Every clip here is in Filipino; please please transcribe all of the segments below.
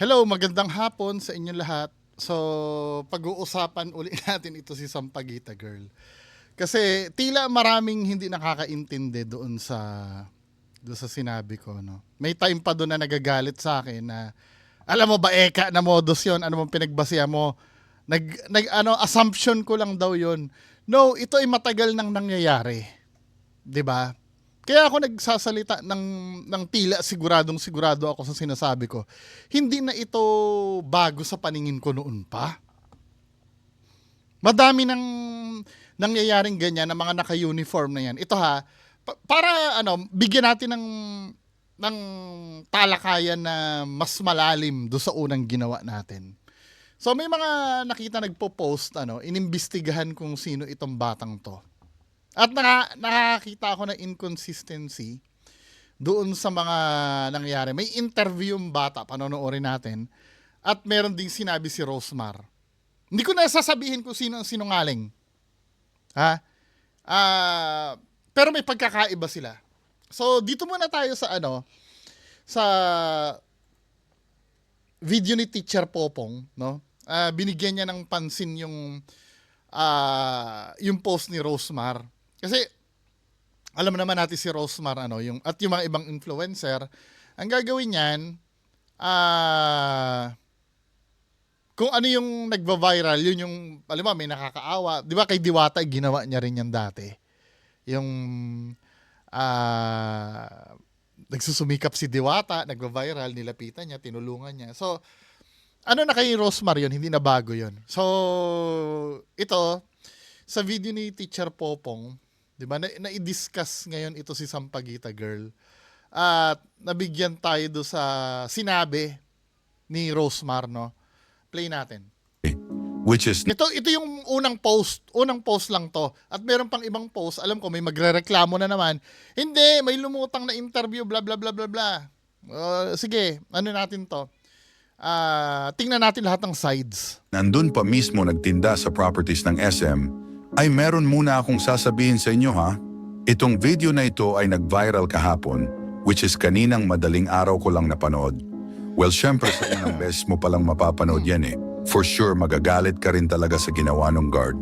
Hello, magandang hapon sa inyong lahat. So, pag-uusapan uli natin ito si Sampaguita Girl. Kasi tila maraming hindi nakakaintindi doon sa sinabi ko, no. May time pa doon na nagagalit sa akin na alam mo ba eka na modus 'yon, ano mong pinagbasihan mo? Assumption ko lang daw 'yon. No, ito ay matagal nang nangyayari, 'di ba? Kaya ako nagsasalita ng tila siguradong sigurado ako sa sinasabi ko. Hindi na ito bago sa paningin ko noon pa. Madami nang nangyayaring ganyan ng mga naka-uniform na yan. Ito ha, para bigyan natin ng talakayan na mas malalim do sa unang ginawa natin. So may mga nakita nagpo-post, inimbestigahan kung sino itong batang to. At nakakita ako ng inconsistency doon sa mga nangyari. May interview yung bata, panonoorin natin. At meron ding sinabi si Rosemar. Hindi ko na sasabihin kung sino ang sinungaling. Ha? Pero may pagkakaiba sila. So, dito muna tayo sa video ni Teacher Popong, no? Binigyan niya ng pansin yung post ni Rosemar. Kasi alam naman natin si Rosemar yung mga ibang influencer, ang gagawin niyan kung ano yung nagva-viral, yun yung alam mo may nakakaawa. 'Di ba kay Diwata ginawa niya rin yan dati. Yung nagsusumikap si Diwata, nagva-viral, nilapitan niya, tinulungan niya. So na kay Rosemar yun, hindi na bago yun. So ito sa video ni Teacher Popong, 'di ba? Na-discuss ngayon ito si Sampaguita Girl. At nabigyan tayo do sa sinabi ni Rosemar, no? Play natin. Which is Ito yung unang post lang to. At meron pang ibang post, alam ko may magrereklamo na naman. Hindi, may lumutang na interview, bla bla bla bla bla. Sige, natin to. Tingnan natin lahat ng sides. nandun pa mismo nagtinda sa properties ng SM, ay meron muna akong sasabihin sa inyo ha. Itong video na ito ay nag-viral kahapon, which is kaninang madaling araw ko lang napanood. Well, syempre sa unang beses mo palang mapapanood yan eh. For sure magagalit ka rin talaga sa ginawa ng guard.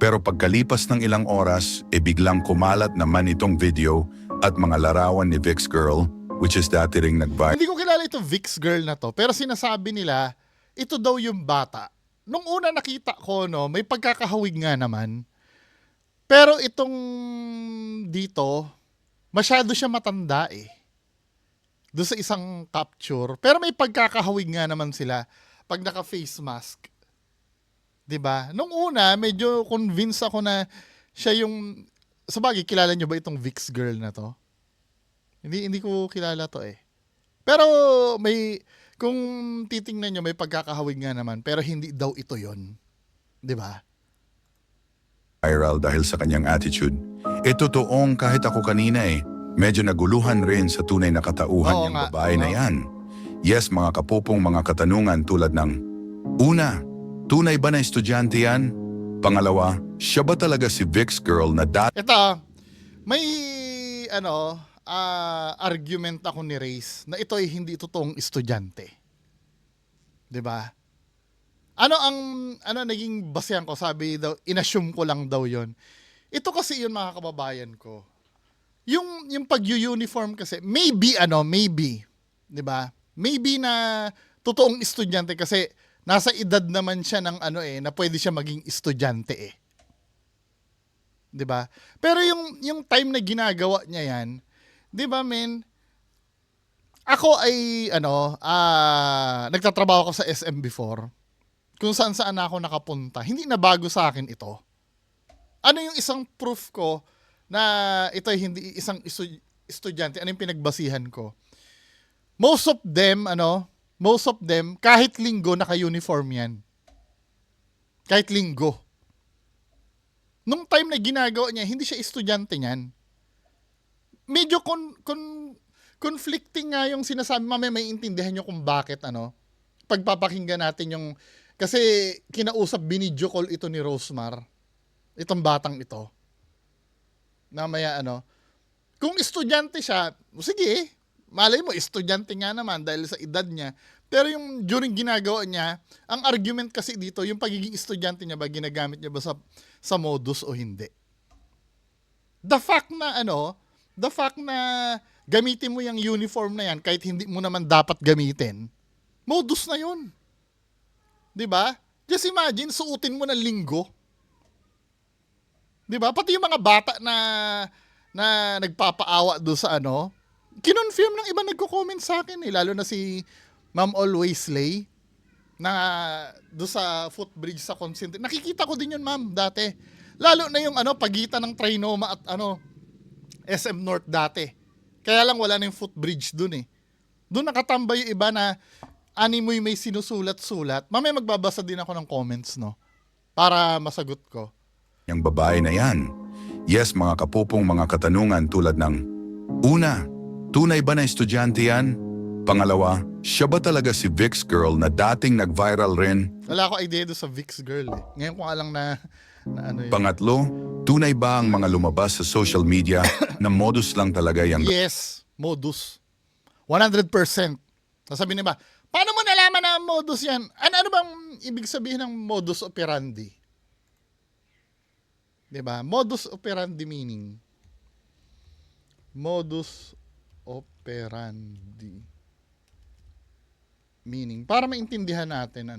Pero pagkalipas ng ilang oras, biglang kumalat naman itong video at mga larawan ni Vix Girl, which is dati ring nag-viral. Hindi ko kilala ito Vix Girl na to, pero sinasabi nila, ito daw yung bata. Nung una nakita ko, no, may pagkakahawig nga naman. Pero itong dito, masyado siya matanda eh. Doon sa isang capture. Pero may pagkakahawig nga naman sila pag naka-face mask. 'Di ba? Nung una, medyo convinced ako na siya yung sabagay, kilala niyo ba itong Vix Girl na to? Hindi ko kilala to eh. Pero kung titingnan niyo may pagkakahawig nga naman, pero hindi daw ito 'yon. 'Di ba? Viral dahil sa kanyang attitude. Totoong kahit ako kanina medyo naguluhan rin sa tunay na katauhan Oo niyang nga, babae na oo. yan. Yes, mga kapupong mga katanungan tulad ng una, tunay ba na estudyante yan? Pangalawa, siya ba talaga si Vix Girl na dati Ito, may argument ako ni Race na ito ay hindi totoong estudyante. 'Di ba? Naging basehan ko, sabi daw, inassume ko lang daw 'yon. Ito kasi 'yun mga kababayan ko. Yung pag-uniform kasi, maybe, 'di ba? Maybe na totoong estudyante kasi nasa edad naman siya ng na pwede siya maging estudyante eh. 'Di ba? Pero yung time na ginagawa niya 'yan, 'di ba, men? Ako ay nagtatrabaho ako sa SM before. Kung saan ako nakapunta. Hindi na bago sa akin ito. Ano yung isang proof ko na ito ay hindi isang estudyante? Ano yung pinagbasihan ko? Most of them, kahit linggo, naka-uniform yan. Kahit linggo. Nung time na ginagawa niya, hindi siya estudyante niyan. Medyo conflicting nga yung sinasabi. Mamaya may intindihan nyo kung bakit, pagpapakinggan natin yung, kasi kinausap, binidyo call ito ni Rosemar. Itong batang ito. Namaya kung estudyante siya, sige, malay mo, estudyante nga naman dahil sa edad niya. Pero yung during ginagawa niya, ang argument kasi dito, yung pagiging estudyante niya ba, ginagamit niya ba sa modus o hindi. The fact na gamitin mo yung uniform na yan kahit hindi mo naman dapat gamitin, modus na yun. 'Di ba? Just imagine, suotin mo ng linggo. 'Di ba? Pati yung mga bata na nagpapaawa do sa kinonfirm ng iba nagko-comment sa akin lalo na si Ma'am Always Lay na do sa footbridge sa Consent. Nakikita ko din yun, ma'am, dati. Lalo na yung pagitan ng Trinoma at SM North dati. Kaya lang wala na yung footbridge dun eh. Doon nakatambay yung iba na animoy may sinusulat-sulat. Mamaya magbabasa din ako ng comments, no? Para masagot ko. Yung babae na yan. Yes, mga kapupong mga katanungan tulad ng una, tunay ba na estudyante yan? Pangalawa, siya ba talaga si Vix Girl na dating nag-viral rin? Wala ako idea doon sa Vix Girl eh. Ngayon ko alang na ano yun. Pangatlo, tunay ba ang mga lumabas sa social media na modus lang talaga yung Yes, modus. 100%. Sasabihin niya ba, paano mo nalaman na modus yan? Ano bang ibig sabihin ng modus operandi? 'Di ba? Modus operandi meaning. Modus operandi. Meaning, para maintindihan natin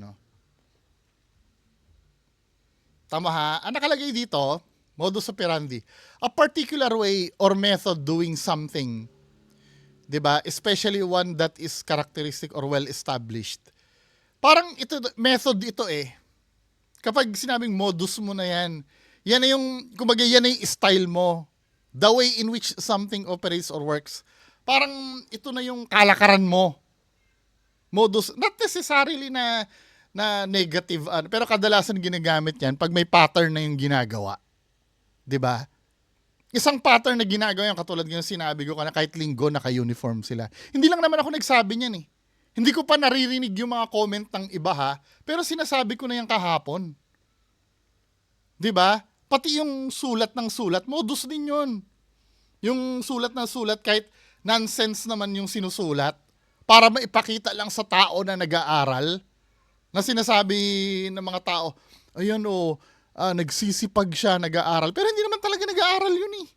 Tama ha? Ang nakalagay dito, modus operandi, a particular way or method doing something. 'Di ba? Especially one that is characteristic or well established. Parang method ito eh. Kapag sinabing modus mo na yan na yung, kumbaga yan na yung style mo. The way in which something operates or works. Parang ito na yung kalakaran mo. Modus, not necessarily na negative, pero kadalasan ginagamit yan pag may pattern na yung ginagawa. 'Di ba? Isang pattern na ginagawa yan, katulad ng sinabi ko na kahit linggo naka-uniform sila. Hindi lang naman ako nagsabi niyan eh. Hindi ko pa naririnig yung mga comment ng iba ha, pero sinasabi ko na yan kahapon. 'Di ba? Pati yung sulat ng sulat, modus din yun. Yung sulat ng sulat, kahit nonsense naman yung sinusulat, para maipakita lang sa tao na nag-aaral, na sinasabi ng mga tao, ayan nagsisipag siya, nag-aaral. Pero hindi naman talaga nag-aaral yun eh.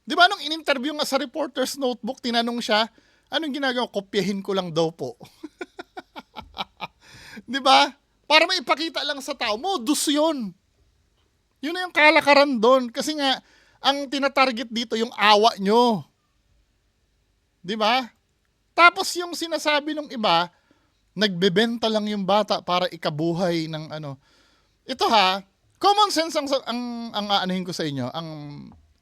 Di ba nung in-interview nga sa reporter's notebook, tinanong siya, anong ginagawa? Kopyahin ko lang daw po. Di ba? Para maipakita lang sa tao, modus yun. Yun na yung kalakaran doon. Kasi nga, ang tinatarget dito, yung awa nyo. Di ba? Tapos yung sinasabi ng iba, nagbebenta lang yung bata para ikabuhay ng Ito ha, common sense ang aanahin ko sa inyo, ang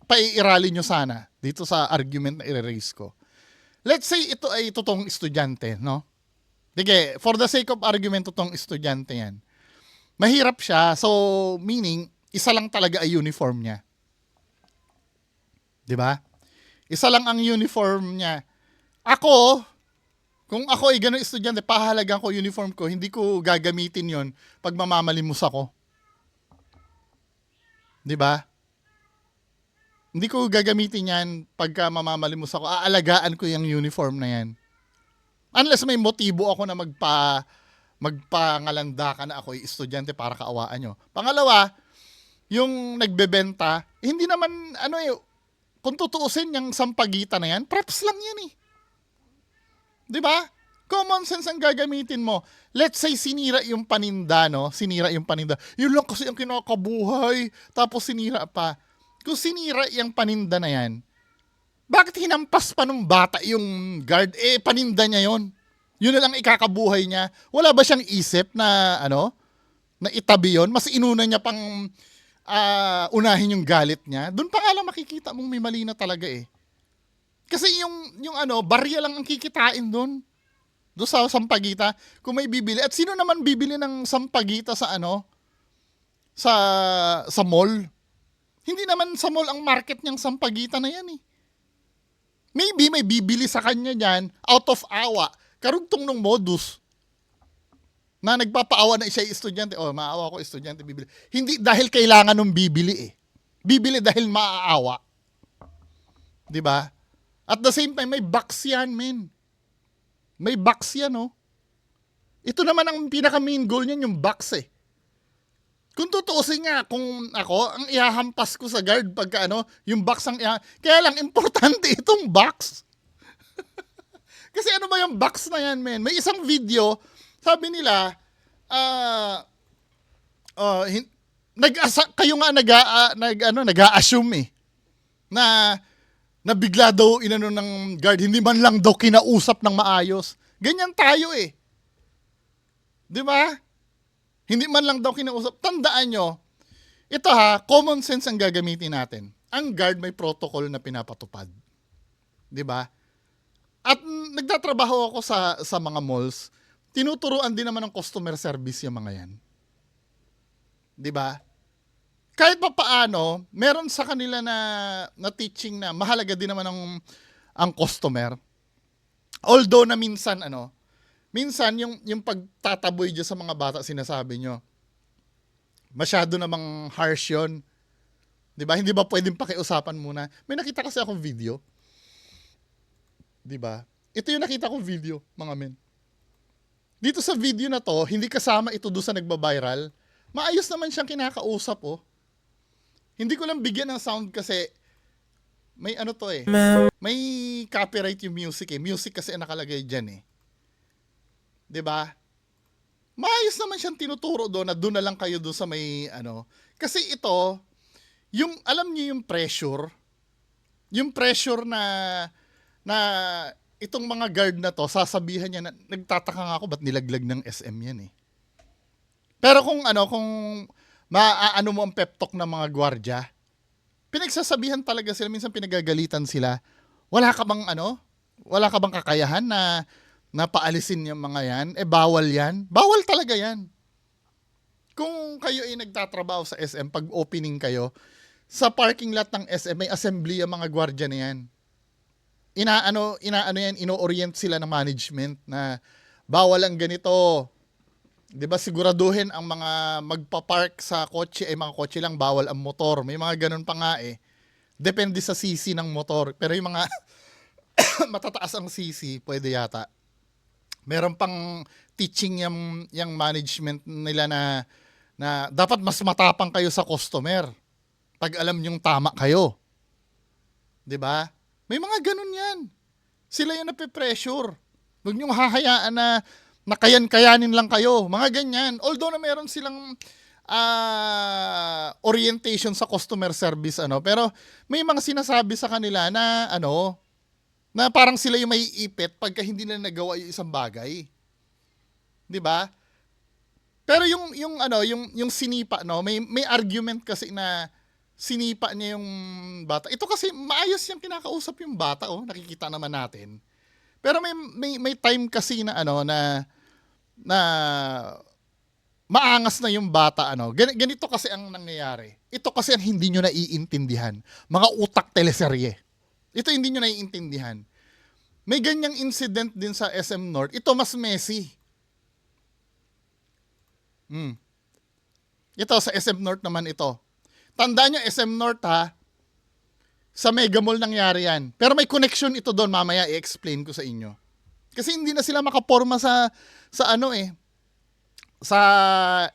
paiirali nyo sana dito sa argument na i-raise ko. Let's say ito ay totoong estudyante, no? Sige, for the sake of argument, totoong estudyante yan. Mahirap siya, so meaning, isa lang talaga ay uniform niya. 'Di ba? Isa lang ang uniform niya. Ako, kung ako ay ganun estudyante, pahalagan ko uniform ko, hindi ko gagamitin yon pag mamamalimos ako. 'Di ba? Hindi ko gagamitin yan pagka mamamalimos ako. Aalagaan ko yung uniform na yan. Unless may motibo ako na magpangalanda ka na ako ay estudyante para kaawaan nyo. Pangalawa, yung nagbebenta, hindi naman, kung tutuusin yung sampagitan na yan, preps lang yan eh. 'Di ba? Common sense ang gagamitin mo. Let's say sinira yung paninda, no? Sinira yung paninda. Yun lang kasi ang kinakabuhay. Tapos sinira pa. Kung sinira yung paninda na yan, bakit hinampas pa nung bata yung guard? Paninda niya yon. Yun na lang ikakabuhay niya. Wala ba siyang isip na, na itabi yon? Mas inuna niya pang unahin yung galit niya. Doon pa nga lang makikita mong may mali na talaga eh. Kasi yung barya lang ang kikitain doon. Doon sa sampagita, kung may bibili. At sino naman bibili ng sampagita sa sa mall? Hindi naman sa mall ang market niyang sampagita na yan eh. Maybe may bibili sa kanya diyan out of awa. Karugtong ng modus. Na nagpapaawa na siya estudyante. Maawa ko estudyante bibili. Hindi dahil kailangan nung bibili eh. Bibili dahil maaawa. 'Di ba? At the same time, may box yan, men. May box yan, oh. Ito naman ang pinaka-main goal niyan, yung box eh. Kung tutuusin nga, kung ako, ang ihahampas ko sa guard pagka ano, yung box ang kaya lang, importante itong box. Kasi ano ba yung box na yan, men? May isang video, sabi nila, kayo nga nag-a-assume eh, na bigla daw inano ng guard, hindi man lang daw kinausap ng maayos. Ganyan tayo eh. Di ba? Hindi man lang daw kinausap. Tandaan nyo, ito common sense ang gagamitin natin. Ang guard may protocol na pinapatupad. Di ba? At nagtatrabaho ako sa mga malls, tinuturuan din naman ng customer service yung mga yan. Di ba? Kahit pa paano, meron sa kanila na teaching na mahalaga din naman ang customer. Although na minsan yung pagtataboy dyan sa mga bata, sinasabi nyo, masyado namang harsh yun. Di ba? Hindi ba pwedeng pakiusapan muna? May nakita kasi akong video. Di ba? Ito yung nakita kong video, mga men. Dito sa video na to, hindi kasama ito doon sa nagba-viral. Maayos naman siyang kinakausap, oh. Hindi ko lang bigyan ng sound kasi may ano to eh. May copyright yung music eh. Music kasi nakalagay dyan eh. 'Di ba? Maayos naman siyang tinuturo doon na doon na lang kayo doon sa may ano. Kasi ito, yung alam niyo yung pressure na itong mga guard na to, sasabihan niya na nagtataka nga ako ba't nilaglag ng SM yan eh. Pero kung maaano mo ang pep talk ng mga gwardya, pinagsasabihan talaga sila, minsan pinagagalitan sila. Wala ka bang kakayahan na paalisin yung mga yan? Bawal yan. Bawal talaga yan. Kung kayo ay nagtatrabaho sa SM, pag opening kayo, sa parking lot ng SM, may assembly ang mga gwardya na yan. Ino-orient sila ng management na bawal ang ganito. 'Di ba, siguraduhin ang mga magpa-park sa kotse ay mga kotse lang, bawal ang motor. May mga ganun pa nga eh. Depende sa CC ng motor. Pero yung mga matataas ang CC, pwede yata. Meron pang teaching yung management nila na dapat mas matapang kayo sa customer pag alam nyong tama kayo. 'Di ba? May mga ganun yan. Sila yung nape-pressure. Huwag nyong hahayaan na kayanin lang kayo. Mga ganyan. Although na meron silang orientation sa customer service, pero may mga sinasabi sa kanila na na parang sila yung may ipit pagka hindi na nagawa yung isang bagay. 'Di ba? Pero yung sinipa, may argument kasi na sinipa niya yung bata. Ito kasi maayos yung kinakausap yung bata, nakikita naman natin. Pero may time kasi na na maangas na yung bata, Ganito kasi ang nangyayari. Ito kasi ang hindi nyo naiintindihan. Mga utak teleserye. Ito hindi nyo naiintindihan. May ganyang incident din sa SM North. Ito mas messy. Ito sa SM North naman ito. Tandaan nyo, SM North sa Mega Mall nangyari yan. Pero may connection ito doon, mamaya i-explain ko sa inyo. Kasi hindi na sila makaporma sa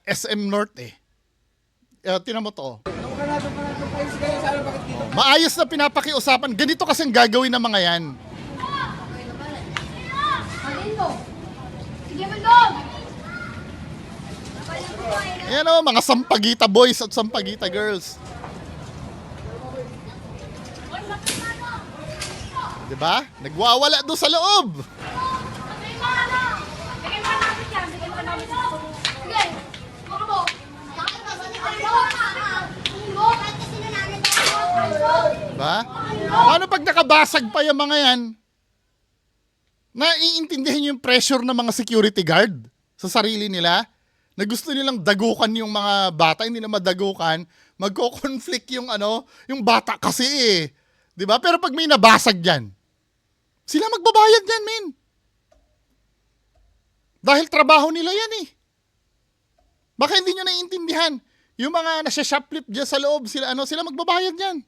SM North eh. Tinan mo to. Maayos na pinapakiusapan. Ganito kasi ang gagawin ng mga yan. Ayan mga Sampaguita boys at Sampaguita girls. Diba? Nagwawala doon sa loob. Diba? Paano pag nakabasag pa yung mga yan? Naiintindihan yung pressure ng mga security guard sa sarili nila? Na gusto nilang dagukan yung mga bata, hindi na madagukan, magko-conflict yung bata kasi eh. 'Di ba? Pero pag may nabasag diyan, sila magbabayad diyan, men. Dahil trabaho nila 'yan eh. Baka hindi niyo naiintindihan. Yung mga nasa-shoplift diyan sa loob, sila magbabayad diyan.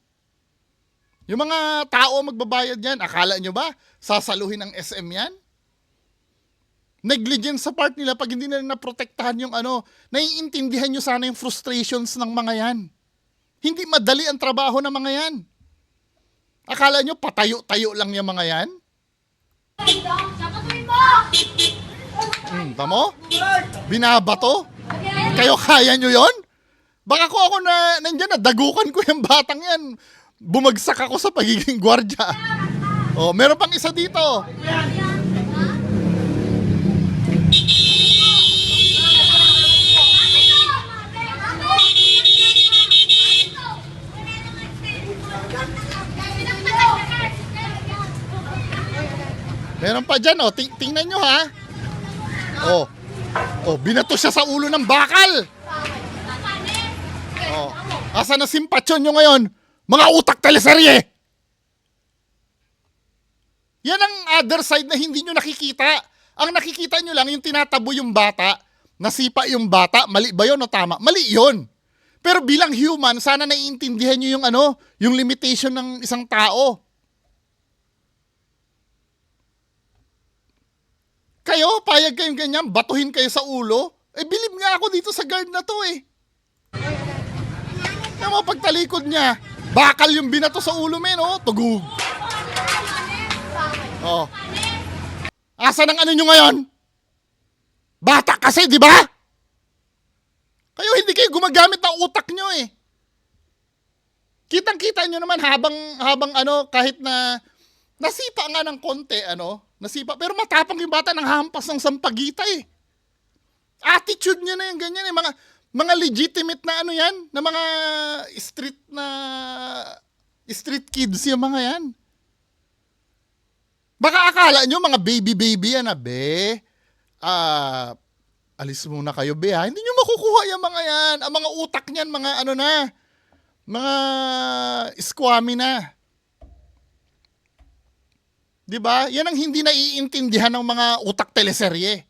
Yung mga tao magbabayad yan, akala nyo ba sasaluhin ng SM yan? Negligence sa part nila pag hindi nila naprotektahan yung ano, naiintindihan nyo sana yung frustrations ng mga yan. Hindi madali ang trabaho ng mga yan. Akala nyo patayo-tayo lang yung mga yan? Tamo? Binabato? Kayo kaya nyo yon? Baka ko ako na nandyan na dagukan ko yung batang yan. Bumagsak ako sa pagiging gwardya. Oh, meron pang isa dito. Meron pa dyan, oh. Tingnan nyo, ha. Oh. Oh, binato siya sa ulo ng bakal. Oh. Asa na simpatsyon nyo ngayon? Mga utak teleserye! Yan ang other side na hindi nyo nakikita. Ang nakikita nyo lang yung tinatabo yung bata, nasipa yung bata, mali ba yun o tama? Mali yun. Pero bilang human, sana naiintindihan nyo yung ano, yung limitation ng isang tao. Kayo, payag kayong ganyan, batuhin kayo sa ulo. Eh, bilib nga ako dito sa guard na to eh. Kaya mo pagtalikod niya, bakal yung binato sa ulo men, oh, tugug. Oh. Asa ng ano nyo ngayon? Bata kasi, di ba? Kayo hindi kayo gumagamit ng utak nyo eh. Kitang-kita nyo naman habang ano, kahit na nasipa nga ng konti, ano, nasipa, pero matapang yung bata ng hampas ng sampagita eh. Attitude niya na yung ganyan eh, mga legitimate na ano yan, na mga street kids yung mga yan. Baka akala nyo mga baby yan na be, alis muna kayo be ha, hindi nyo makukuha yung mga yan, ang mga utak niyan, mga ano na, mga squammy na. Diba? Yan ang hindi naiintindihan ng mga utak teleserye.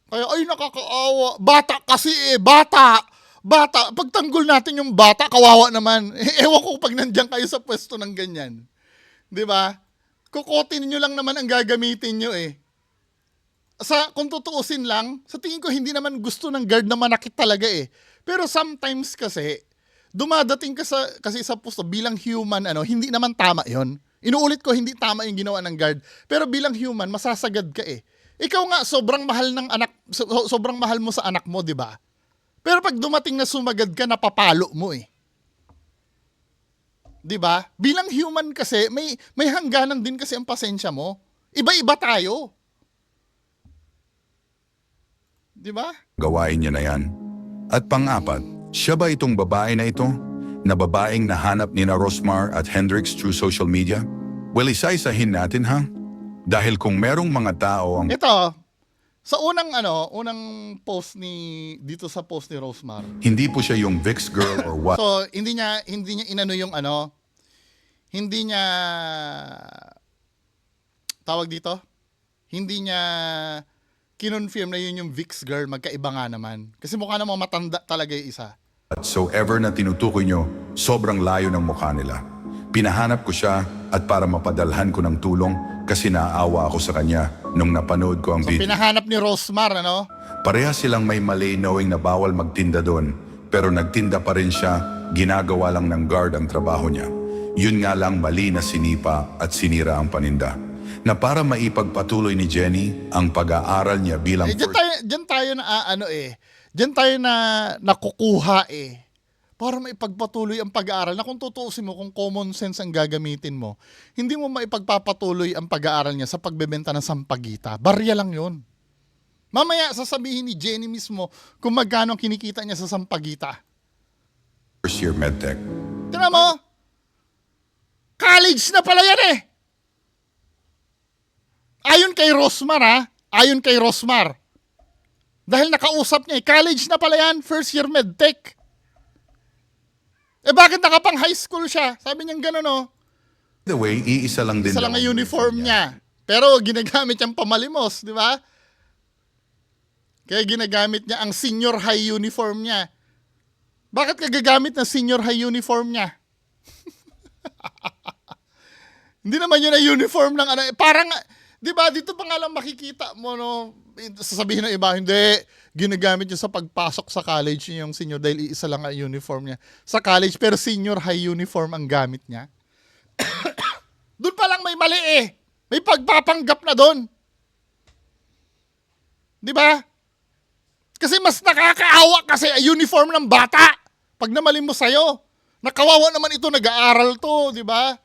Kaya, ay nakakaawa. Bata kasi eh, bata. Bata. Pagtanggol natin yung bata, kawawa naman. Ewan ko pag nandiyan kayo sa pwesto ng ganyan. Diba? Kukotin nyo lang naman ang gagamitin nyo eh. Kung tutuusin lang, sa tingin ko hindi naman gusto ng guard na manakit talaga eh. Pero sometimes kasi, dumadating ka kasi sa pusto bilang human, ano, hindi naman tama yon. Inuulit ko, hindi tama yung ginawa ng guard. Pero bilang human, masasagad ka eh. Ikaw nga, sobrang mahal mo sa anak mo, di ba? Pero pag dumating na sumagad ka, napapalo mo eh. Di ba? Bilang human kasi, may hangganan din kasi ang pasensya mo. Iba-iba tayo. Di ba? Gawain niya na yan. At pang-apat, siya ba itong babae na ito? Na babaeng nahanap ni na Rosmar at Hendrix through social media? Well, isa-isahin natin ha? Dahil kung merong mga tao ang Ito, sa unang post dito sa post ni Rosmar. hindi po siya yung Vix girl or what. So, hindi niya inano yung ano, hindi niya tawag dito, hindi niya kinonfirm na yun yung Vix girl, magkaiba nga naman. Kasi mukha namang matanda talaga yung isa. At so ever na tinutukoy nyo, sobrang layo ng mukha nila. Pinahanap ko siya at para mapadalhan ko ng tulong kasi naaawa ako sa kanya nung napanood ko ang So, video. pinahanap ni Rosmar, ano? Pareha silang may mali knowing na bawal magtinda doon, pero nagtinda pa rin siya, ginagawa lang ng guard ang trabaho niya. Yun nga lang mali na sinipa at sinira ang paninda. Na para maipagpatuloy ni Jenny ang pag-aaral niya bilang Diyan tayo na diyan tayo na nakukuha eh. Para maipagpatuloy ang pag-aaral na kung tutuusin mo, kung common sense ang gagamitin mo, hindi mo maipagpapatuloy ang pag-aaral niya sa pagbebenta ng sampagita. Barya lang yun. Mamaya sasabihin ni Jenny mismo kung magkano ang kinikita niya sa sampagita. first year medtech. Tingnan mo, college na pala yan eh. Ayon kay Rosmar ha, ayon kay Rosmar. Dahil nakausap niya eh, college na pala yan, first year medtech. Eh bakit nakapang high school siya? Sabi niya gano'n oh. By the way, iisa lang din Isa lang daw ang uniform niya. Pero ginagamit niyang pamalimos, di ba? Kaya ginagamit niya ang senior high uniform niya. Bakit ka gagamit ng senior high uniform niya? Hindi naman yun na uniform ng ano. Parang, di ba, dito pa nga lang makikita mo, no? Sasabihin ng iba, hindi, ginagamit niya sa pagpasok sa college yung senior dahil iisa lang ang uniform niya sa college, pero senior high uniform ang gamit niya. Doon pa lang may mali eh. May pagpapanggap na doon. Di ba? Kasi mas nakakaawa kasi uniform ng bata. Pag namalin mo sa'yo, nakawawa naman ito, nag-aaral to, di ba?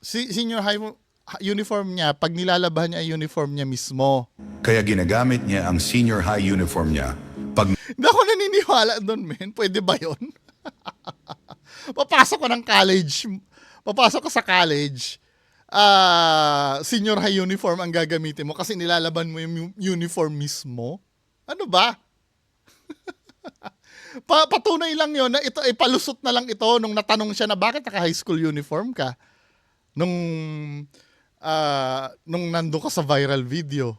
Senior high uniform niya, pag nilalabahan niya ang uniform niya mismo. Kaya ginagamit niya ang senior high uniform niya pag Hindi ako naniniwala doon, men. Pwede ba yun? Papasok ko ng college. Papasok ko sa college. Senior high uniform ang gagamitin mo kasi nilalaban mo yung uniform mismo. Ano ba? Patunay lang yon na ito ay palusot na lang ito nung natanong siya na bakit naka-high school uniform ka nung nando ka sa viral video.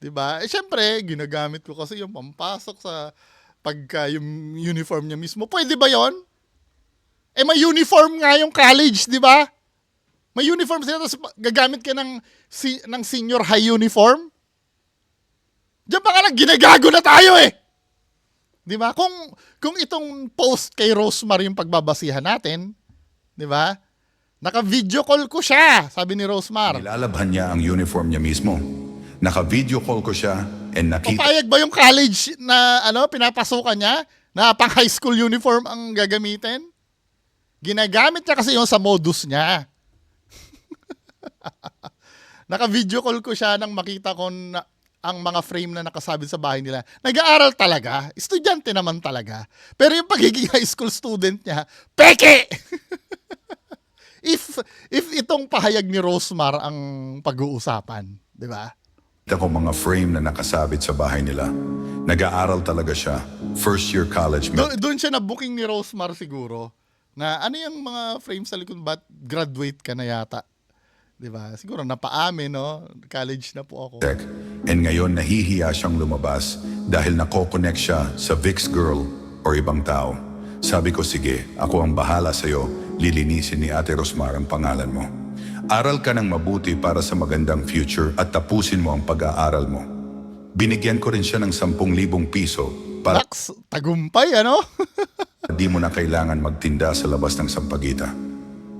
'Di ba? Eh syempre, ginagamit ko kasi yung pampasok sa pagka yung uniform niya mismo. Pwede ba yon? Eh may uniform nga yung college, 'di ba? May uniform sila tapos gagamit ka ng senior high uniform. Diyan pa nga lang ginagago na tayo eh. 'Di ba? Kung itong post kay Rosemar yung pagbabasihan natin, 'di ba? Naka-video call ko siya, sabi ni Rosemar. nilalabhan niya ang uniform niya mismo. Naka-video call ko siya and nakita Papayag ba yung college na pinapasukan niya na pang high school uniform ang gagamitin? Ginagamit niya kasi yung sa modus niya. Naka-video call ko siya nang makita ko na ang mga frame na nakasabit sa bahay nila. Nag-aaral talaga. Estudyante naman talaga. Pero yung pagiging high school student niya, peke! if itong pahayag ni Rosemar ang pag-uusapan, di ba? ko mga frame na nakasabit sa bahay nila. Nag-aaral talaga siya. First year college. Doon siya na-booking ni Rosemar siguro na ano yung mga frame sa likod, ba't graduate ka na yata? Di ba? Siguro napaamin, no? College na po ako. And ngayon nahihiya siyang lumabas dahil nako-connect siya sa Vic's girl o ibang tao. Sabi ko, sige, ako ang bahala sa'yo. Lilinisin ni Ate Rosmar ang pangalan mo. Aral ka ng mabuti para sa magandang future at tapusin mo ang pag-aaral mo. Binigyan ko rin siya ng 10,000 piso para Laks, tagumpay, ano? di mo na kailangan magtinda sa labas ng Sampaguita.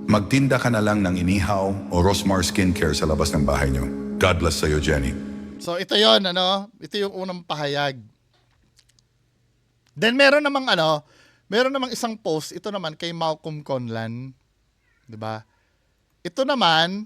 Magtinda ka na lang ng inihaw o Rosmar Skincare sa labas ng bahay niyo. God bless sa'yo, Jenny. So ito yon, ano? Ito yung unang pahayag. Then meron namang isang post, ito naman kay Malcolm Conlan, 'di ba? Ito naman,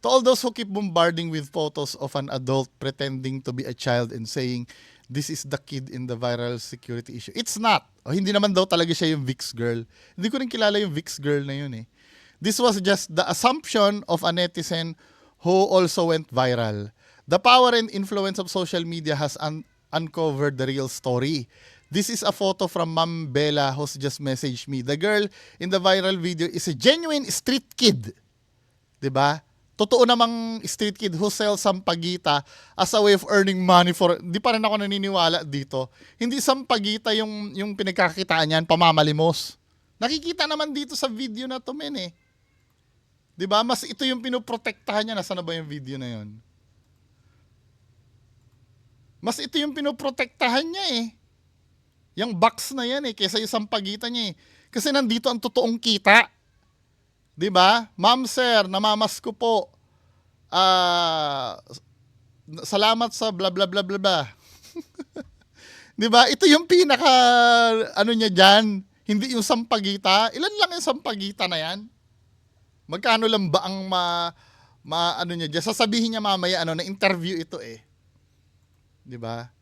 to all those who keep bombarding with photos of an adult pretending to be a child and saying, this is the kid in the viral security issue. It's not. O, hindi naman daw talaga siya yung Vic's girl. Hindi ko rin kilala yung Vic's girl na yun eh. This was just the assumption of a netizen who also went viral. The power and influence of social media has uncovered the real story. This is a photo from Ma'am Bella who's just messaged me. The girl in the viral video is a genuine street kid. 'Di ba? Totoo namang street kid who sells sampagita as a way of earning money for... Di pa rin ako naniniwala dito. Hindi sampagita yung pinagkakitaan niyan, pamamalimos. Nakikita naman dito sa video na to, men eh. Di ba? Mas ito yung pinoprotektahan niya. Nasaan na ba yung video na yun? Mas ito yung pinoprotektahan niya eh. Yung box na yan eh, kaysa yung sampagita niya eh. Kasi nandito ang totoong kita. 'Di ba? Ma'am sir, namamas ko po. Salamat sa bla bla bla bla bla. 'Di ba? Ito yung pinaka niya diyan, hindi yung sampagita. Ilan lang yung sampagita na yan? Magkano lang ba ang niya diyan? Sasabihin niya mamaya na interview ito eh. 'Di ba?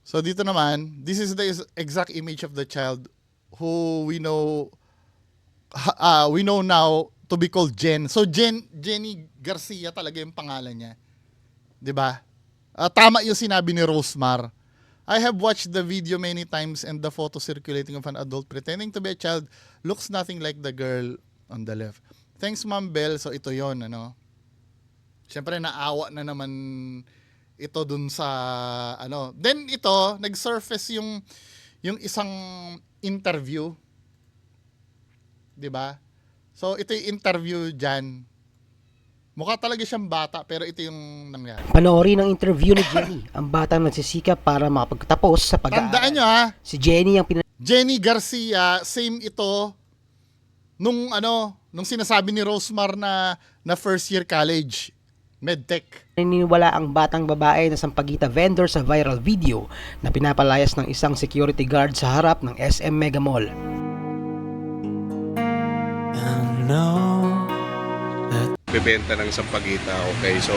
So dito naman, this is the exact image of the child who we know now to be called Jen. So Jenny Garcia talaga yung pangalan niya. 'Di ba? Tama yung sinabi ni Rosemar. I have watched the video many times and the photo circulating of an adult pretending to be a child looks nothing like the girl on the left. Thanks, Ma'am Bell. So ito 'yon, ano. Siyempre naawa na naman ito dun sa Then ito nag-surface yung isang interview. 'Di ba? So ito yung interview diyan. Mukha talaga siyang bata pero ito yung nangyari. Panoorin ang interview ni Jenny, ang batang nagsisikap para makapagtapos sa Tandaan pag-aaral. nyo ha, Si Jenny ang Jenny Garcia, same ito nung nung sinasabi ni Rosemar na first year college, medtech. pinaniniwala ang batang babae na sampagita vendor sa viral video na pinapalayas ng isang security guard sa harap ng SM Mega Mall. Bebenta ng sampagita. Okay, so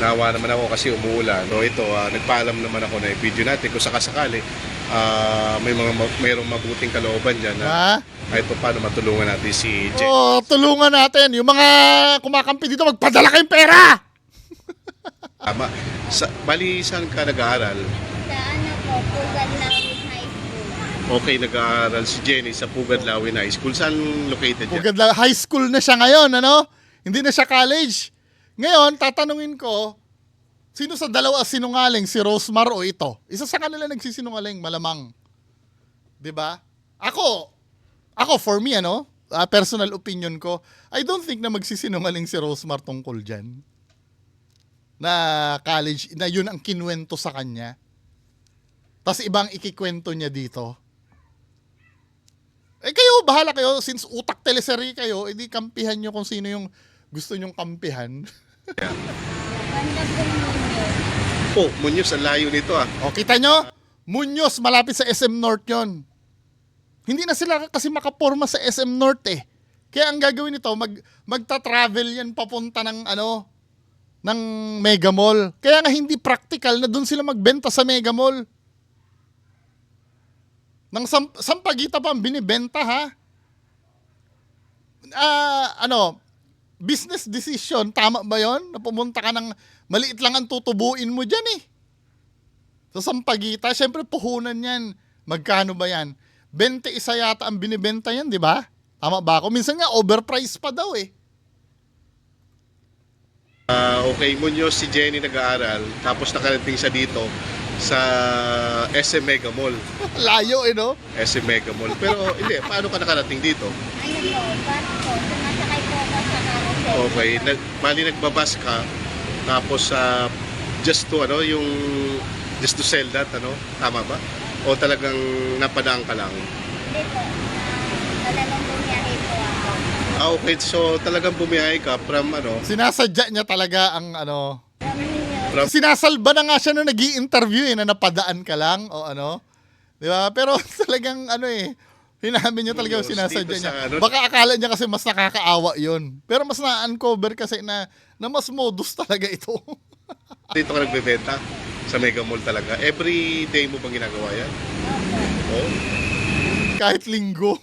nawa naman ako kasi umuulan. So ito, nagpaalam naman ako na i-video natin kung sakasakali mayroong mabuting kalooban dyan na Ha? kahit pa paano matulungan natin si Jen. Oh, tulungan natin. Yung mga kumakampi dito, magpadala kayong pera! Tama. Bali, saan ka nag-aaral? Sa ano po, Pugad Lawis High School. Okay, nag-aaral si Jenny sa Pugad Lawin High School. Saan located dyan? Pugad lang, high school na siya ngayon, Hindi na siya college. Ngayon, tatanungin ko, sino sa dalawa sinungaling, si Rosemar o ito? Isa sa kanila nagsisinungaling, malamang. 'Di ba? Ako for me, personal opinion ko, I don't think na magsisinungaling si Rosemar tungkol dyan. Na college, na yun ang kinwento sa kanya. Tapos ibang ikikwento niya dito. Kayo, bahala kayo. Since utak teleserye kayo, edi kampihan nyo kung sino yung gusto nyong kampihan. Banda po ninyo. Oh, Muñoz, ang layo nito O, kita nyo? Muñoz, malapit sa SM North yon. Hindi na sila kasi makaporma sa SM North eh. Kaya ang gagawin nito, magta-travel yan papunta ng ng Mega Mall. Kaya nga hindi practical na doon sila magbenta sa Mega Mall. Nang sampagita pa ang binibenta, ha? Business decision, tama ba yon? Na pumunta ka ng maliit lang ang tutubuin mo dyan eh. Sa sampagita, syempre puhunan yan. Magkano ba yan? 21 yata ang binibenta yan, di ba? Tama ba ako? Minsan nga, overpriced pa daw eh. Okay, Muñoz, si Jenny nag-aaral. Tapos nakarating siya dito sa SM Mega Mall. Layo eh, no? SM Mega Mall. Pero hindi, paano ka nakarating dito? Ano po, bus po. Sumasakay po ako sa carousel. Okay, bali nagbabas ka. Tapos just to sell that, tama ba? O talagang napadaan ka lang? Hindi po. Talagang bumiyahe po ako. Okay, so talagang bumiyahe ka from Sinasadya niya talaga ang From ninyo. Sinasalba na nga siya nung nag-i-interview na napadaan ka lang o Di ba? Pero talagang hinamin niya talaga yung Dito sinasadya sa niya. Baka akala niya kasi mas nakakaawa yun. Pero mas na-uncover kasi na mas modus talaga ito. Dito ka nagbebenta sa Mega Mall talaga. Every day mo bang ginagawa yan? Oo. Kahit linggo.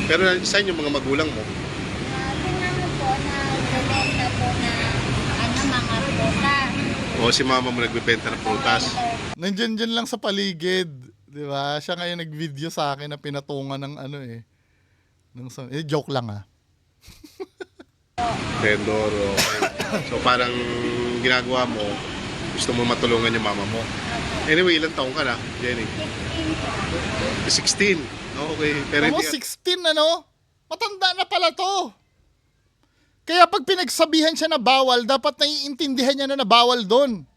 Pero saan yung mga magulang mo? Tingnan po na bebenta po na mga prutas. O si mama mo nagbebenta ng prutas? Nandiyan lang sa paligid. Di ba? Siya ngayon nag-video sa akin na pinatungan ng joke lang Vendor. Okay. So parang ginagawa mo, gusto mo matulungan yung mama mo. Anyway, ilang taong ka na, Jenny? 16. Okay. Pero Ano, hindi 16 Matanda na pala to. Kaya pag pinagsabihan siya na bawal, dapat naiintindihan niya na bawal doon.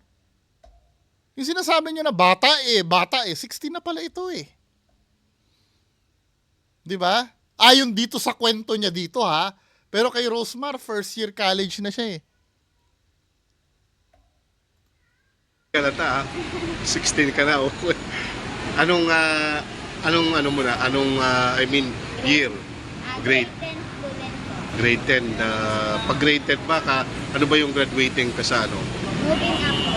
Yung sinasabi niyo na bata 16 na pala ito eh. 'Di ba? Ayon dito sa kwento niya dito ha. Pero kay Rosemar, first year college na siya eh. kalata, 16 ka na. Okay. Anong year? Grade? 10 student po. Grade 10. Pag grade 10 ba ka, ano ba yung graduating ka sa Moving up po.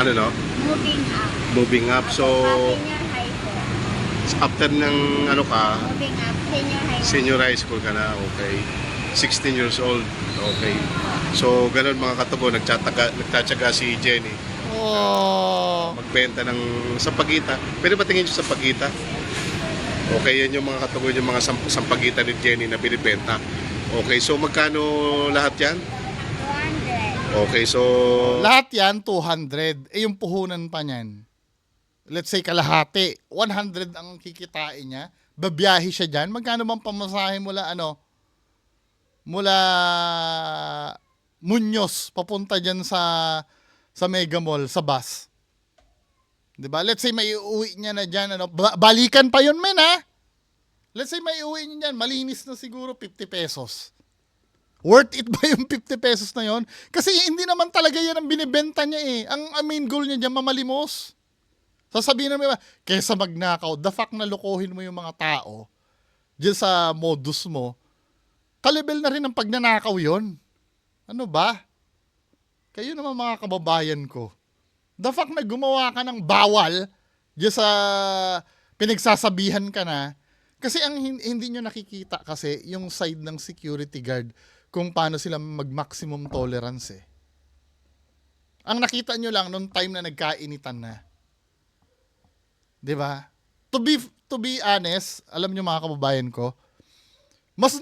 Ano no? Moving up. Moving up. So, Senior high po. after ng Moving up. senior Senior high. high school ka na, okay. 16 years old, okay. So, ganun mga katubo, nagtatsaga si Jenny. Magbenta ng sampagita. Pwede ba tingin nyo sampagita? Okay, yan yung mga katubo, yung mga sampagita ni Jenny na binibenta. Okay, so magkano lahat yan? 200. Okay, so Lahat yan 200. Yung puhunan pa niyan. let's say kalahati, 100 ang kikitain niya, babiyahe siya dyan, magkano bang pamasahe mula mula Muñoz papunta dyan sa Mega Mall sa bus. 'Di ba? Let's say may iuwi niya na diyan balikan pa 'yon men ha. Let's say may iuwi niya diyan, malinis na siguro 50 pesos. Worth it ba yung 50 pesos na 'yon? Kasi hindi naman talaga 'yan ang binibenta niya eh. Ang main goal niya diyan mamalimos. Sasabihin naman, kesa magnakaw, the fact na lokohin mo yung mga tao diyan sa modus mo, kalibel na rin ang pagnanakaw 'yon. Ano ba? Kayo naman mga kababayan ko. The fact na gumawa ka ng bawal diyan sa pinagsasabihan ka na, kasi ang hindi nyo nakikita kasi yung side ng security guard kung paano sila mag-maximum tolerance eh. Ang nakita nyo lang nung time na nagkainitan na. 'Di ba? To be honest, alam nyo mga kababayan ko, mas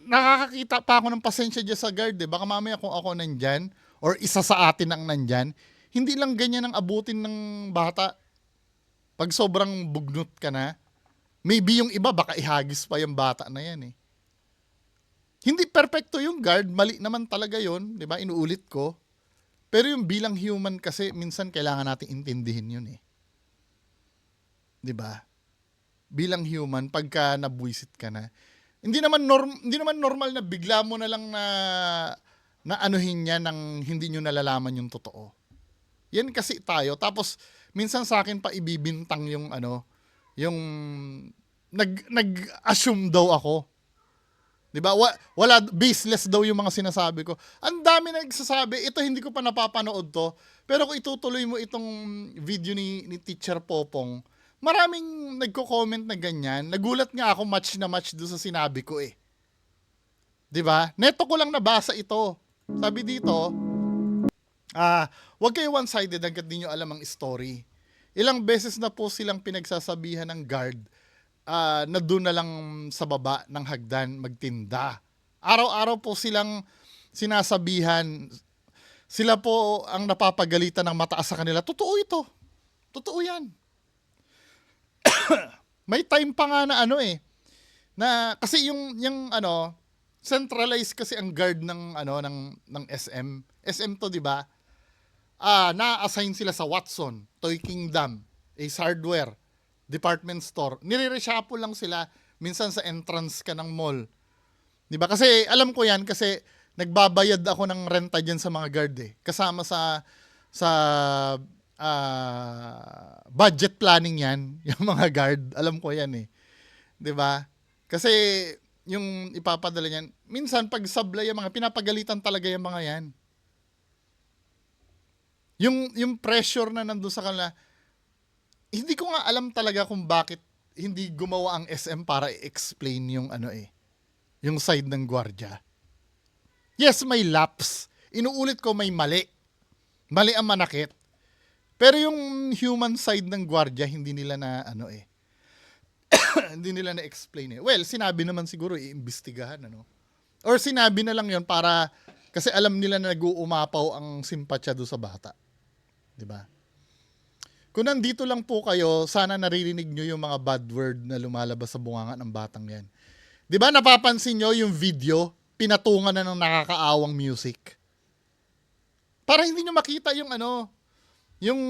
nakakakita pa ako ng pasensya dyan sa guard eh. Baka mamaya kung ako nandyan, or isa sa atin ang nandyan, hindi lang ganyan ang abutin ng bata. Pag sobrang bugnot ka na, maybe yung iba baka ihagis pa yung bata na yan eh. Hindi perfecto yung guard, mali naman talaga yon, 'di ba? Inuulit ko. Pero yung bilang human kasi minsan kailangan nating intindihin yun eh. 'Di ba? Bilang human pagka nabwisit ka na, hindi naman normal na bigla mo na lang na anuhin niya nang hindi niyo nalalaman yung totoo. Yan kasi tayo. Tapos minsan sa akin pa ibibintang yung yung nag-assume daw ako. 'Di ba? Wala, baseless daw yung mga sinasabi ko. Ang dami nagsasabi, ito hindi ko pa napapanood to. Pero kung itutuloy mo itong video ni Teacher Popong, maraming nagko-comment na ganyan. Nagulat nga ako, match na match doon sa sinabi ko eh. 'Di ba? Neto ko lang nabasa ito. Sabi dito, wag kayo one-sided hanggat di nyo alam ang story. Ilang beses na po silang pinagsasabihan ng guard na doon na lang sa baba ng hagdan magtinda. Araw-araw po silang sinasabihan. Sila po ang napapagalitan ng mataas sa kanila. Totoo ito. Totoo yan. May time pa nga na na kasi yung centralized kasi ang guard ng ng SM. SM to, 'di ba? Na-assign sila sa Watson, Toy Kingdom, Ace Hardware, department store. Nire-reshuffle lang sila minsan sa entrance ka ng mall. 'Di ba? Kasi alam ko 'yan kasi nagbabayad ako ng renta diyan sa mga guard eh. Kasama sa budget planning 'yan, yung mga guard. Alam ko 'yan eh. 'Di ba? Kasi yung ipapadala niyan, minsan pag sablay yung mga pinapagalitan talaga yung mga 'yan. Yung pressure na nandoon sa kanila, hindi ko nga alam talaga kung bakit hindi gumawa ang SM para i-explain yung yung side ng gwardiya. Yes, may lapse. Inuulit ko, may mali. Mali ang manakit. Pero yung human side ng gwardiya, hindi nila na hindi nila na-explain eh. Well, sinabi naman siguro iimbestigahan Or sinabi na lang yon para kasi alam nila na nag-uumapaw ang simpatya do sa bata. 'Di ba? Kung nandito lang po kayo, sana naririnig nyo yung mga bad word na lumalabas sa bunganga ng batang yan. 'Di ba napapansin nyo yung video, pinatungan na ng nakakaawang music? Para hindi nyo makita yung yung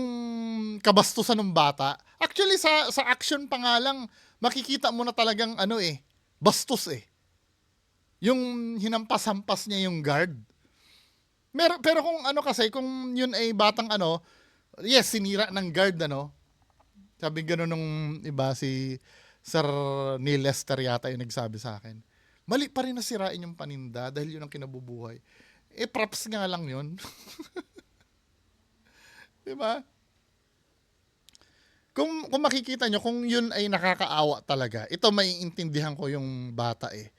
kabastusan ng bata. Actually sa action pa nga lang makikita mo na talagang bastos eh. Yung hinampas-hampas niya yung guard. Pero kung kasi kung yun ay batang yes, sinira ng guard Sabi gano'n nung iba, si Sir Neil Lester yata yung nagsabi sa akin. Mali pa rin na sirain yung paninda dahil yun ang kinabubuhay. Props nga lang yun. Diba? Kung makikita nyo, kung yun ay nakakaawa talaga, ito maiintindihan ko yung bata eh.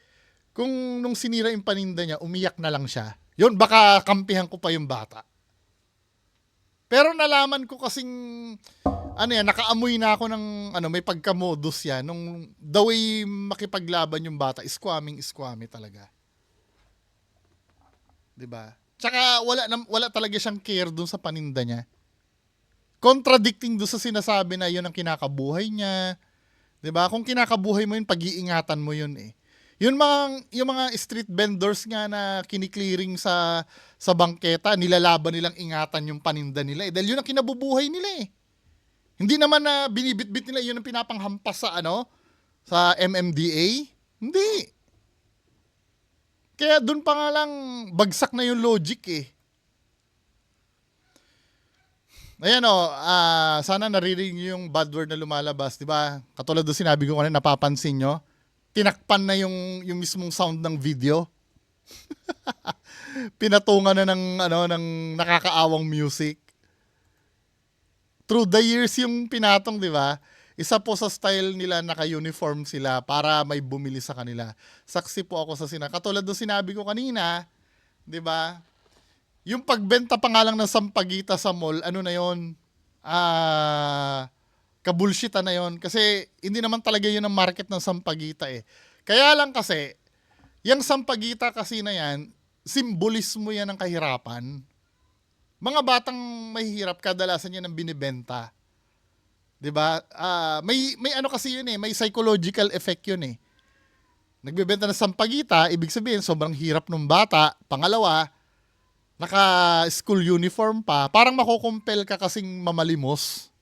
Kung nung sinira yung paninda niya, umiyak na lang siya, yun, baka kampihan ko pa yung bata. Pero nalaman ko kasing, nakaamoy na ako ng, may pagkamodus yan, nung the way makipaglaban yung bata, iskwaming talaga. Diba? Tsaka wala talaga siyang care dun sa paninda niya. contradicting do sa sinasabi na yun ang kinakabuhay niya. 'Di ba? Kung kinakabuhay mo yun, pag-iingatan mo yun eh. Yung mga street vendors nga na kiniklearing sa bangketa, nilalaban nilang ingatan yung paninda nila eh. Dahil yun ang kinabubuhay nila eh. Hindi naman na binibitbit nila yun ang pinapanghampas sa MMDA. Hindi. Kaya dun pa nga lang bagsak na yung logic eh. Ayan sana naririnig niyo yung bad word na lumalabas, 'di ba? Katulad do sinabi ko kanina, napapansin nyo, tinakpan na yung mismong sound ng video. Pinatungan na ng nakakaawang music. Through the years yung pinatong, 'di ba? Isa po sa style nila, naka-uniform sila para may bumili sa kanila. Saksi po ako sa katulad do sinabi ko kanina, 'di ba? Yung pagbenta pa nga lang ng sampagita sa mall, ano na yon? Kabulshita na yon. Kasi hindi naman talaga yun ang market ng sampagita eh. Kaya lang kasi, yung sampagita kasi na yan, simbolismo yan ng kahirapan. Mga batang mahihirap, kadalasan yan ang binibenta. 'Di ba? May ano kasi yun eh, may psychological effect yun eh. Nagbebenta ng sampagita, ibig sabihin sobrang hirap ng bata. Pangalawa, naka-school uniform pa, parang makukumpel ka kasing mamalimos.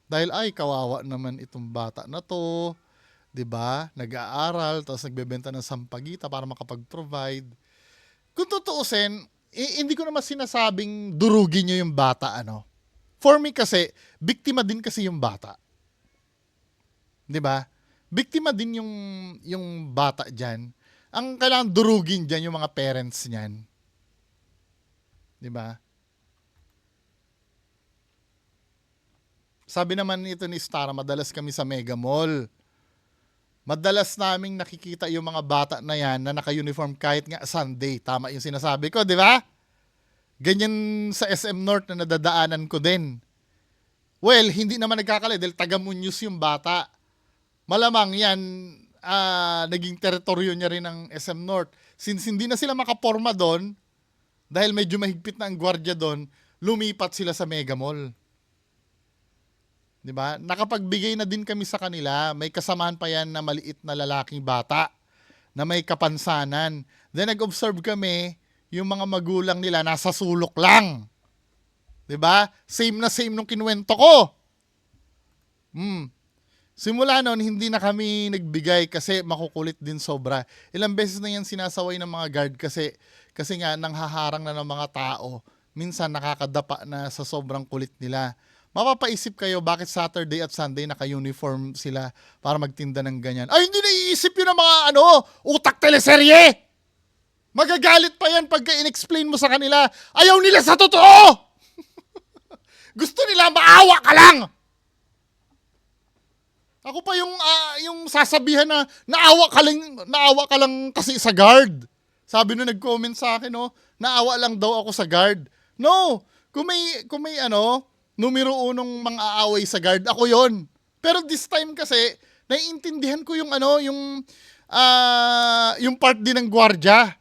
Dahil ay kawawa naman itong bata na to, 'di ba? Nag-aaral tapos nagbebenta ng sampagita para makapag-provide. Kung tutuusin, hindi ko naman sinasabing durugin niyo yung bata For me kasi, biktima din kasi yung bata. 'Di ba? Biktima din yung bata diyan. Ang kailangan durugin dyan yung mga parents niyan. 'Di ba? Sabi naman ito ni Stara, madalas kami sa Mega Mall. Madalas naming nakikita yung mga bata na yan na naka-uniform kahit nga Sunday. Tama yung sinasabi ko, 'di ba? Ganyan sa SM North na nadadaanan ko din. Well, hindi naman nagkakali dahil taga-Muñoz yung bata. Malamang yan, naging teritoryo niya rin ng SM North. Since hindi na sila makaporma doon, dahil medyo mahigpit na ang gwardiya doon, lumipat sila sa Mega Mall. 'Di ba? Nakapagbigay na din kami sa kanila. May kasamaan pa yan na maliit na lalaking bata na may kapansanan. Then nag-observe kami, yung mga magulang nila nasa sulok lang. 'Di ba? Same na same nung kinuwento ko. Simula noon, hindi na kami nagbigay kasi makukulit din sobra. Ilang beses na yan sinasaway ng mga guard kasi nga nanghaharang na ng mga tao. Minsan nakakadapa na sa sobrang kulit nila. Mapapaisip kayo bakit Saturday at Sunday naka-uniform sila para magtinda ng ganyan. Ay, hindi naiisip yun ng mga utak teleserye! Magagalit pa yan pagka in-explain mo sa kanila. Ayaw nila sa totoo! Gusto nila maawa ka lang! Ako pa yung sasabihan na naawa ka lang kasi sa guard. Sabi nung nag-comment sa akin, naawa lang daw ako sa guard. No, kung may numero unong mang-aaway sa guard, ako yon. Pero this time kasi, naiintindihan ko yung part din ng gwardiya.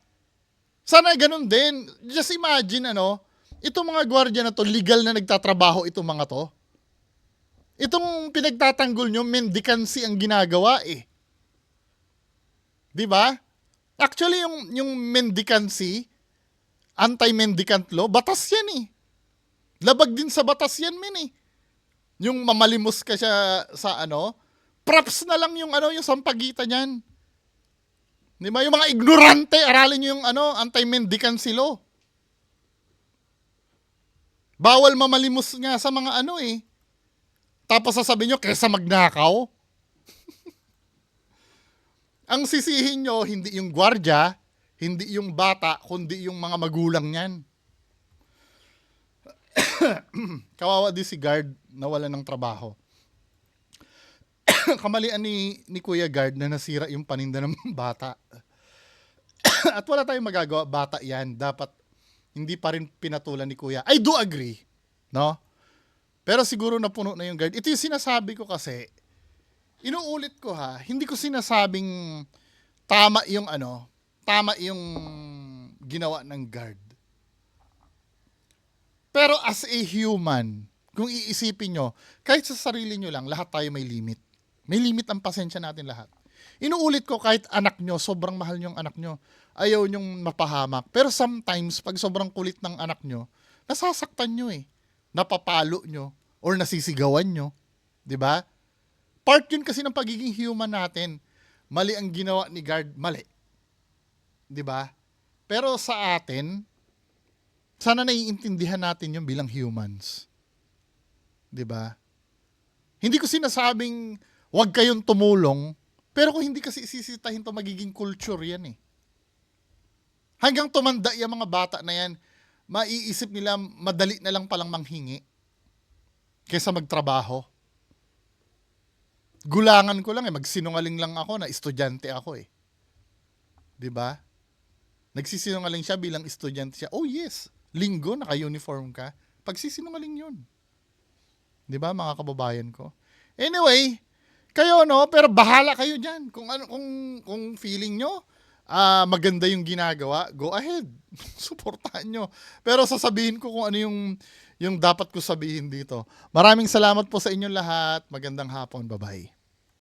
Sana ganun din. Just imagine, itong mga gwardiya na to, legal na nagtatrabaho itong mga to. Itong pinagtatanggol nyo, mendicancy ang ginagawa eh. 'Di ba? Actually, yung mendicancy, anti-mendicant law, batas yan eh. Labag din sa batas yan, men eh. Yung mamalimos ka siya sa props na lang yung sampagita niyan. 'Di ba? Yung mga ignorante, aralin nyo yung anti-mendicancy law. Bawal mamalimos nga sa mga Tapos sasabihin nyo, kesa magnakaw. Ang sisihin nyo, hindi yung gwardiya, hindi yung bata, kundi yung mga magulang niyan. Kawawa din si guard, nawalan ng trabaho. Kamalian ni Kuya Guard na nasira yung paninda ng bata. At wala tayong magagawa, bata yan. Dapat hindi pa rin pinatulan ni Kuya. I do agree, no? Pero siguro napuno na yung guard. Ito yung sinasabi ko kasi, inuulit ko hindi ko sinasabing tama yung ginawa ng guard. Pero as a human, kung iisipin nyo, kahit sa sarili nyo lang, lahat tayo may limit. May limit ang pasensya natin lahat. Inuulit ko, kahit anak nyo, sobrang mahal nyo ang anak nyo, ayaw nyong mapahamak. Pero sometimes, pag sobrang kulit ng anak nyo, nasasaktan nyo eh. Napapalo nyo or nasisigawan nyo. 'Di ba? Part yun kasi ng pagiging human natin. Mali ang ginawa ni guard, mali. 'Di ba? Pero sa atin, sana naiintindihan natin yun bilang humans. 'Di ba? Hindi ko sinasabing wag kayong tumulong, pero kung hindi kasi sisitahin to, magiging culture yan eh. Hanggang tumanda yung mga bata na yan, maiisip nila madali na lang palang manghingi kaysa magtrabaho. Gulangan ko lang eh, magsinungaling lang ako na estudyante ako eh. 'Di ba? Nagsisinungaling siya bilang estudyante siya. Oh yes, linggo naka-uniform ka. Pagsisinungaling 'yun. 'Di ba, mga kababayan ko? Anyway, kayo no, pero bahala kayo diyan. Kung ano, kung feeling nyo maganda yung ginagawa, go ahead. Suportahan nyo. Pero sasabihin ko kung ano yung dapat ko sabihin dito. Maraming salamat po sa inyong lahat. Magandang hapon. Bye-bye.